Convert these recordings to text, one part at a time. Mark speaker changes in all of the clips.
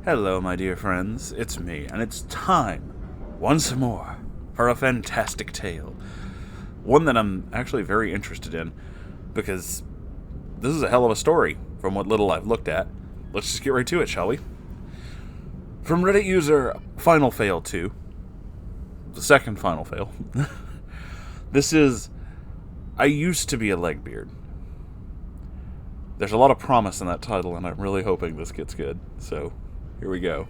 Speaker 1: Hello, my dear friends, it's me, and it's time, once more, for a fantastic tale. One that I'm actually very interested in, because this is a hell of a story, from what little I've looked at. Let's just get right to it, shall we? From Reddit user Final Fail 2, the second Final Fail, this is, I used to be a Legbeard. There's a lot of promise in that title, and I'm really hoping this gets good, so here we go.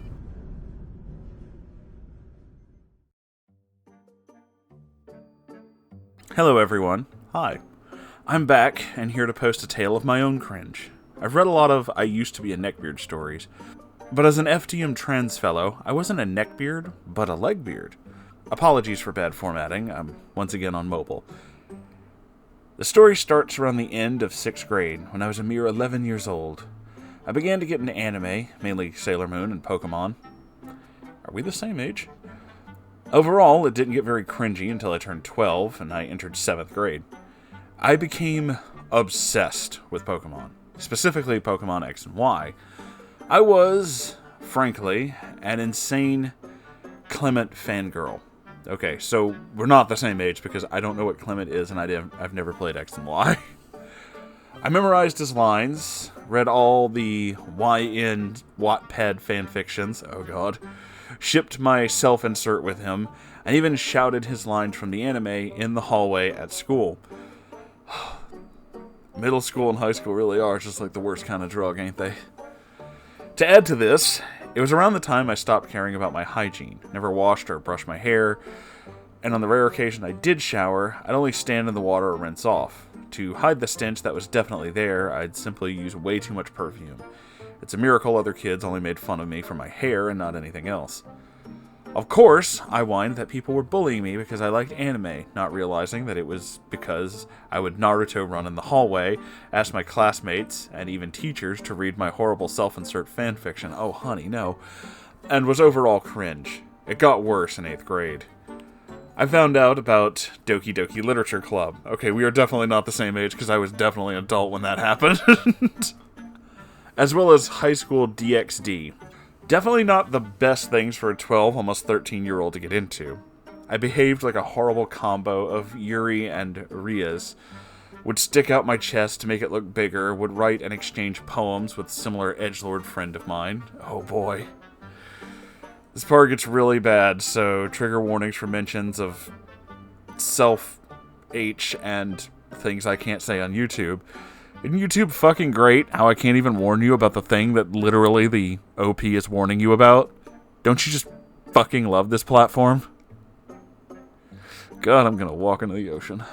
Speaker 1: Hello everyone. Hi. I'm back, and here to post a tale of my own cringe. I've read a lot of I used to be a neckbeard stories, but as an FDM trans fellow, I wasn't a neckbeard, but a legbeard. Apologies for bad formatting, I'm once again on mobile. The story starts around the end of 6th grade, when I was a mere 11 years old. I began to get into anime, mainly Sailor Moon and Pokemon. Are we the same age? Overall, it didn't get very cringy until I turned 12 and I entered 7th grade. I became obsessed with Pokemon, specifically Pokemon X and Y. I was, frankly, an insane Clement fangirl. Okay, so we're not the same age because I don't know what Clement is and I've never played X and Y. I memorized his lines, read all the YN Wattpad fanfictions, oh god, shipped my self-insert with him, and even shouted his lines from the anime in the hallway at school. Middle school and high school really are just like the worst kind of drug, ain't they? To add to this, it was around the time I stopped caring about my hygiene, never washed or brushed my hair, and on the rare occasion I did shower, I'd only stand in the water or rinse off. To hide the stench that was definitely there, I'd simply use way too much perfume. It's a miracle other kids only made fun of me for my hair and not anything else. Of course, I whined that people were bullying me because I liked anime, not realizing that it was because I would Naruto run in the hallway, ask my classmates, and even teachers to read my horrible self-insert fanfiction, oh honey, no, and was overall cringe. It got worse in 8th grade. I found out about Doki Doki Literature Club. Okay, we are definitely not the same age because I was definitely an adult when that happened. As well as high school DxD. Definitely not the best things for a 12, almost 13-year-old to get into. I behaved like a horrible combo of Yuri and Rias. Would stick out my chest to make it look bigger, would write and exchange poems with a similar edgelord friend of mine. Oh boy. This part gets really bad, so trigger warnings for mentions of self-H and things I can't say on YouTube. Isn't YouTube fucking great? How I can't even warn you about the thing that literally the OP is warning you about? Don't you just fucking love this platform? God, I'm gonna walk into the ocean.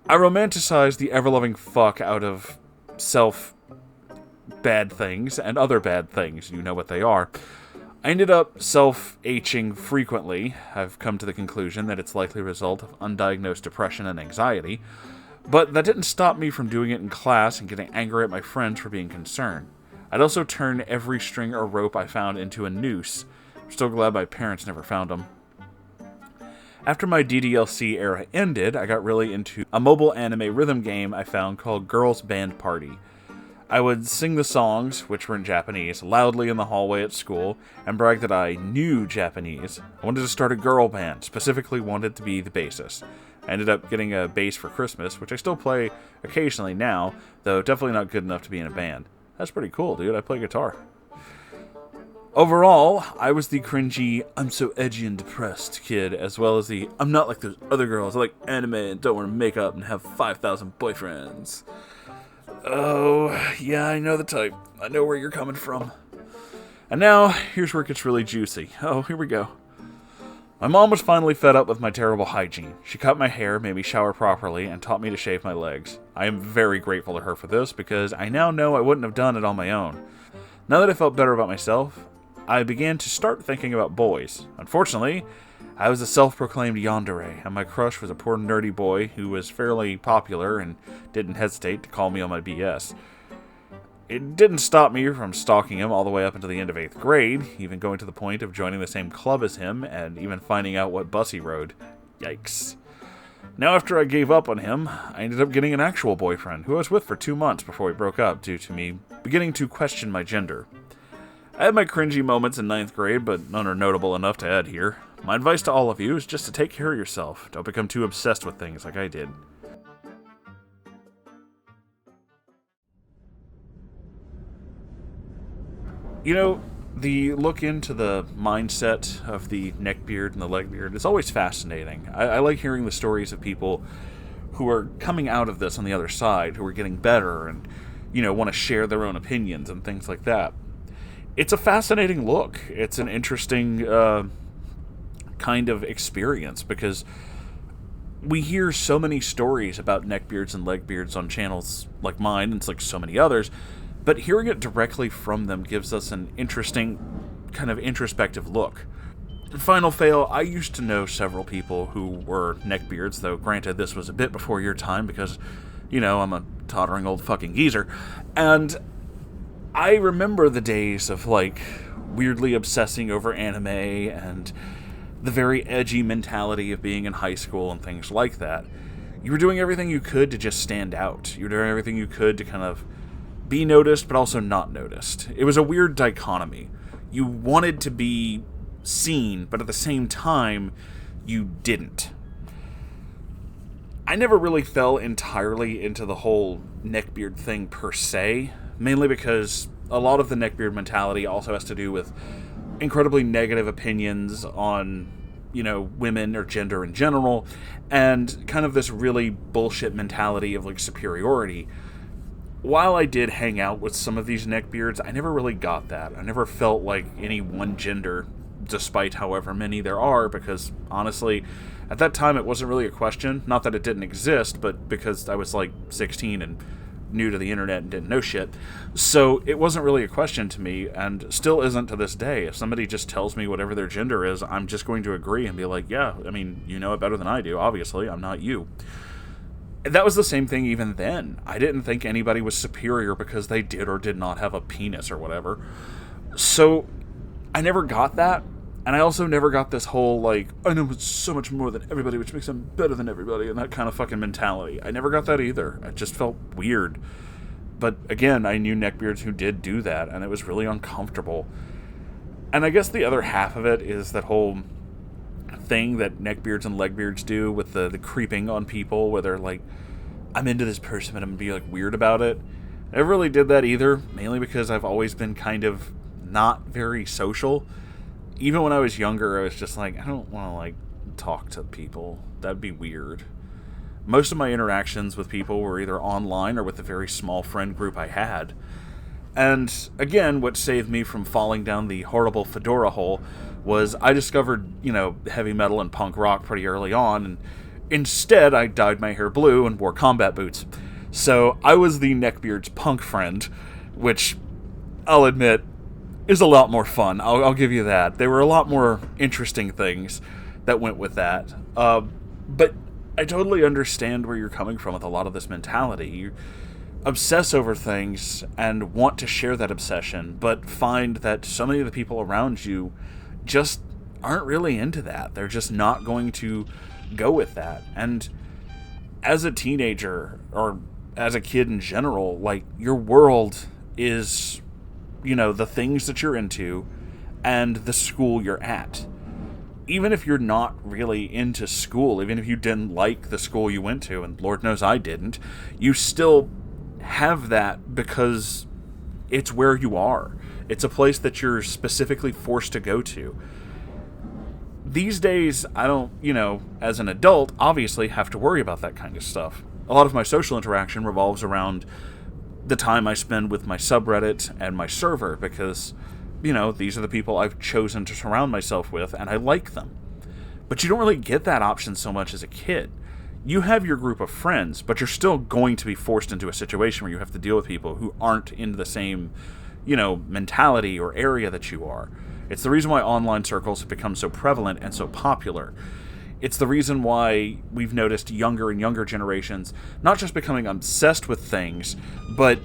Speaker 1: I romanticize the ever-loving fuck out of self-bad things and other bad things. You know what they are. I ended up self-Hing frequently. I've come to the conclusion that it's likely a result of undiagnosed depression and anxiety, but that didn't stop me from doing it in class and getting angry at my friends for being concerned. I'd also turn every string or rope I found into a noose. I'm still glad my parents never found them. After my DDLC era ended, I got really into a mobile anime rhythm game I found called Girls Band Party. I would sing the songs, which were in Japanese, loudly in the hallway at school, and brag that I knew Japanese. I wanted to start a girl band, specifically wanted to be the bassist. I ended up getting a bass for Christmas, which I still play occasionally now, though definitely not good enough to be in a band. That's pretty cool, dude. I play guitar. Overall, I was the cringy, I'm so edgy and depressed kid, as well as the, I'm not like those other girls, I like anime and don't wear makeup and have 5,000 boyfriends. Oh, yeah, I know the type. I know where you're coming from. And now, here's where it gets really juicy. Oh, here we go. My mom was finally fed up with my terrible hygiene. She cut my hair, made me shower properly, and taught me to shave my legs. I am very grateful to her for this, because I now know I wouldn't have done it on my own. Now that I felt better about myself, I began to start thinking about boys. Unfortunately, I was a self-proclaimed yandere, and my crush was a poor nerdy boy who was fairly popular and didn't hesitate to call me on my BS. It didn't stop me from stalking him all the way up until the end of 8th grade, even going to the point of joining the same club as him and even finding out what bus he rode. Yikes. Now after I gave up on him, I ended up getting an actual boyfriend, who I was with for 2 months before we broke up due to me beginning to question my gender. I had my cringy moments in ninth grade, but none are notable enough to add here. My advice to all of you is just to take care of yourself. Don't become too obsessed with things like I did. You know, the look into the mindset of the neckbeard and the legbeard is always fascinating. I like hearing the stories of people who are coming out of this on the other side, who are getting better and, want to share their own opinions and things like that. It's a fascinating look. It's an interesting kind of experience because we hear so many stories about neckbeards and legbeards on channels like mine and like so many others, but hearing it directly from them gives us an interesting kind of introspective look. Final fail, I used to know several people who were neckbeards, though granted this was a bit before your time because, I'm a tottering old fucking geezer, and I remember the days of, weirdly obsessing over anime and the very edgy mentality of being in high school and things like that. You were doing everything you could to just stand out. You were doing everything you could to kind of be noticed, but also not noticed. It was a weird dichotomy. You wanted to be seen, but at the same time, you didn't. I never really fell entirely into the whole neckbeard thing per se, mainly because a lot of the neckbeard mentality also has to do with incredibly negative opinions on, women or gender in general, and kind of this really bullshit mentality of, superiority. While I did hang out with some of these neckbeards, I never really got that. I never felt like any one gender, despite however many there are, because, honestly, at that time it wasn't really a question. Not that it didn't exist, but because I was, 16 and new to the internet and didn't know shit. So it wasn't really a question to me, and still isn't to this day. If somebody just tells me whatever their gender is, I'm just going to agree and be like, yeah, you know it better than I do, obviously, I'm not you. That was the same thing even then. I didn't think anybody was superior because they did or did not have a penis or whatever. So I never got that, and I also never got this whole, I know so much more than everybody, which makes them better than everybody, and that kind of fucking mentality. I never got that either. It just felt weird. But again, I knew neckbeards who did do that, and it was really uncomfortable. And I guess the other half of it is that whole thing that neckbeards and legbeards do with the creeping on people, where they're like, I'm into this person, but I'm gonna be weird about it. I never really did that either, mainly because I've always been kind of not very social. Even when I was younger, I was just I don't want to talk to people. That'd be weird. Most of my interactions with people were either online or with a very small friend group I had. And again, what saved me from falling down the horrible fedora hole was I discovered, heavy metal and punk rock pretty early on, and instead I dyed my hair blue and wore combat boots. So I was the neckbeard's punk friend, which I'll admit is a lot more fun. I'll give you that. There were a lot more interesting things that went with that. But I totally understand where you're coming from with a lot of this mentality. You obsess over things and want to share that obsession, but find that so many of the people around you just aren't really into that. They're just not going to go with that. And as a teenager, or as a kid in general, your world is, the things that you're into and the school you're at. Even if you're not really into school, even if you didn't like the school you went to, and Lord knows I didn't, you still have that because it's where you are. It's a place that you're specifically forced to go to. These days, I don't, as an adult, obviously have to worry about that kind of stuff. A lot of my social interaction revolves around the time I spend with my subreddit and my server, because, these are the people I've chosen to surround myself with, and I like them. But you don't really get that option so much as a kid. You have your group of friends, but you're still going to be forced into a situation where you have to deal with people who aren't in the same, mentality or area that you are. It's the reason why online circles have become so prevalent and so popular. It's the reason why we've noticed younger and younger generations not just becoming obsessed with things, but,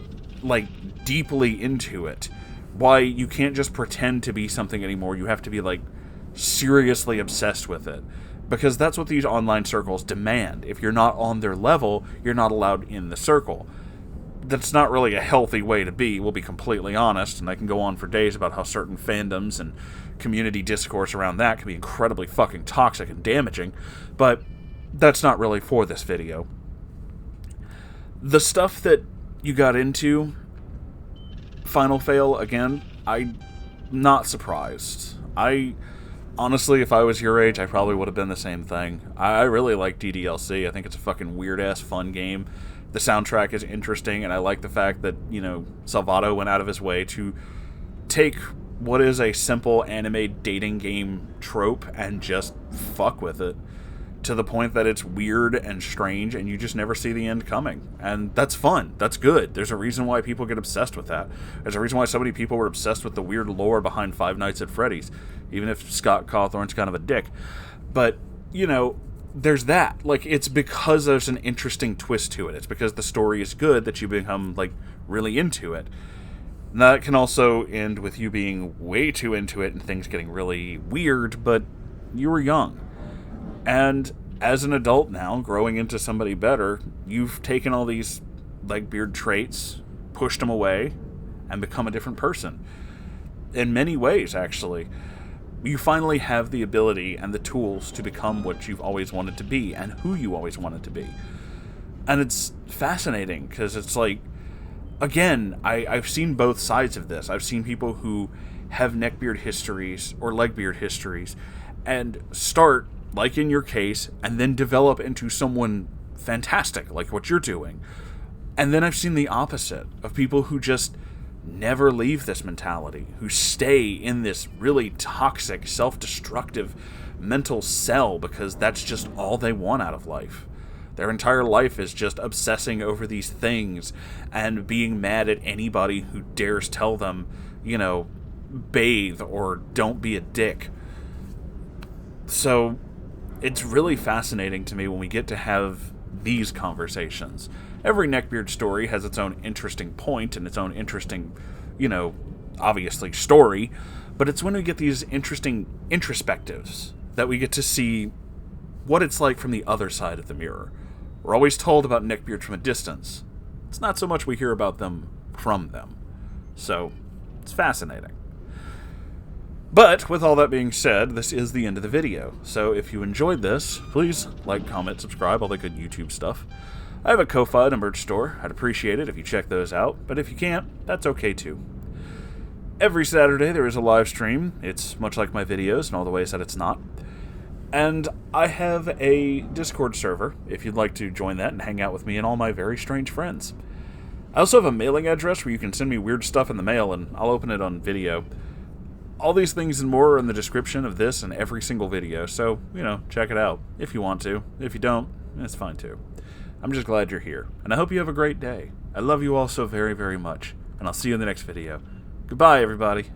Speaker 1: deeply into it. Why you can't just pretend to be something anymore. You have to be, seriously obsessed with it. Because that's what these online circles demand. If you're not on their level, you're not allowed in the circle. that's not really a healthy way to be, we'll be completely honest, and I can go on for days about how certain fandoms and community discourse around that can be incredibly fucking toxic and damaging, but that's not really for this video. The stuff that you got into, Final Fail, again, I'm not surprised. Honestly, if I was your age, I probably would have been the same thing. I really like DDLC. I think it's a fucking weird-ass fun game. The soundtrack is interesting, and I like the fact that, you know, Salvato went out of his way to take what is a simple anime dating game trope and just fuck with it to the point that it's weird and strange and you just never see the end coming. And that's fun. That's good. There's a reason why people get obsessed with that. There's a reason why so many people were obsessed with the weird lore behind Five Nights at Freddy's, even if Scott Cawthorne's kind of a dick. But, you know, there's that. Like, it's because there's an interesting twist to it. It's because the story is good that you become, like, really into it. And that can also end with you being way too into it and things getting really weird, but you were young. And as an adult now, growing into somebody better, you've taken all these Legbeard traits, pushed them away, and become a different person. In many ways, actually. You finally have the ability and the tools to become what you've always wanted to be, and who you always wanted to be. And it's fascinating, because it's like, again, I've seen both sides of this. I've seen people who have neckbeard histories, or Legbeard histories, and start, like in your case, and then develop into someone fantastic, like what you're doing. And then I've seen the opposite, of people who just never leave this mentality, who stay in this really toxic, self-destructive mental cell because that's just all they want out of life. Their entire life is just obsessing over these things and being mad at anybody who dares tell them, you know, bathe or don't be a dick. So it's really fascinating to me when we get to have these conversations. Every neckbeard story has its own interesting point and its own interesting, you know, obviously story, but it's when we get these interesting introspectives that we get to see what it's like from the other side of the mirror. We're always told about neckbeard from a distance. It's not so much we hear about them from them. So, it's fascinating. But, with all that being said, this is the end of the video. So, if you enjoyed this, please like, comment, subscribe, all the good YouTube stuff. I have a Ko-Fi and a merch store. I'd appreciate it if you check those out, but if you can't, that's okay too. Every Saturday there is a live stream. It's much like my videos in all the ways that it's not. And I have a Discord server, if you'd like to join that and hang out with me and all my very strange friends. I also have a mailing address where you can send me weird stuff in the mail and I'll open it on video. All these things and more are in the description of this and every single video, so, you know, check it out if you want to. If you don't, it's fine too. I'm just glad you're here, and I hope you have a great day. I love you all so very, very much, and I'll see you in the next video. Goodbye, everybody.